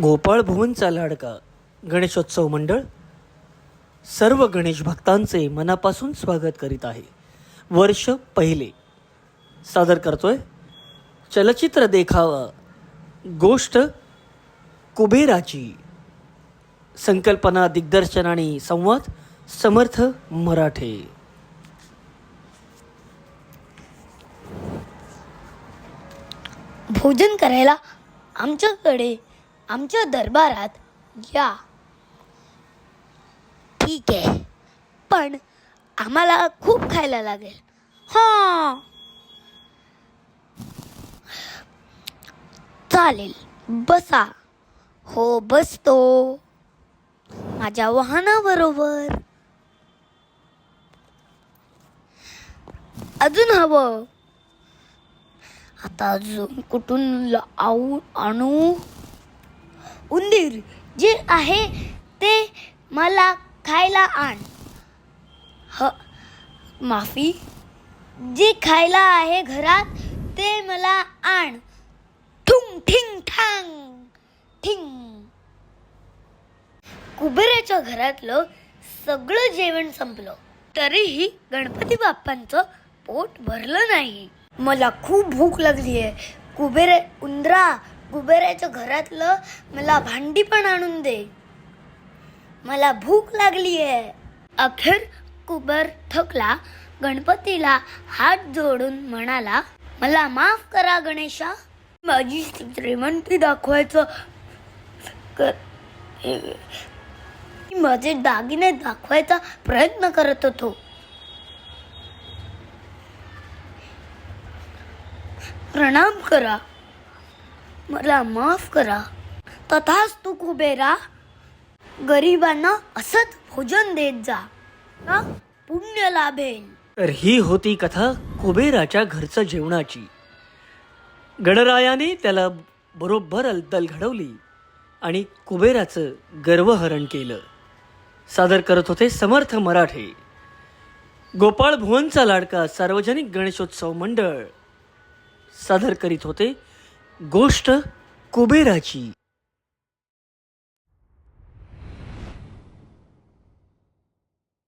गोपाळ भुवनचा लाडका गणेशोत्सव मंडळ सर्व गणेश भक्तांचे मनापासून स्वागत करीत आहे. वर्ष पहिले सादर करतोय चलचित्र देखावा गोष्ट कुबेराची. संकल्पना, दिग्दर्शन आणि संवाद समर्थ मराठे. भोजन करायला आमच्याकडे आमच्या दरबारात या. ठीक आहे, पण आम्हाला खूप खायला लागेल. हां, चालेल, बसा. हो, बसतो माझ्या वाहनाबरोबर. अजून हवं? आता अजून कुठून आणू? उंदीर जे आहे ते मला खायला आण. माफी, जे खायला आहे घरात ते मला आण. ठुंग ठिंग ठांग ठिंग. कुबेराच्या घरातलं सगळं जेवण संपलं, तरीही गणपती बाप्पांचं पोट भरलं नाही. मला खूप भूक लागली आहे. उंदरा, कुबेराच्या घरातलं मला भांडी पण आणून दे. मला भूक लागली आहे. अखेर कुबेर थकला. गणपतीला हात जोडून म्हणाला, मला माफ करा गणेशा. माझी श्रीमंती दाखवायचं माझे दागिने दाखवायचा प्रयत्न करत होतो. प्रणाम करा, मला माफ करा. तथास्तु कुबेरा. गरिबांना असंच भोजन देत जा, पुण्य लाभेल. तर ही होती कथा कुबेराच्या घरचं जेवणाची. गणरायाने त्याला बरोबर अद्दल घडवली आणि कुबेराचं गर्वहरण केलं. सादर करत होते समर्थ मराठे. गोपाळ भुवनचा लाडका सार्वजनिक गणेशोत्सव मंडळ सादर करीत होते गोष्ट कुबेराची.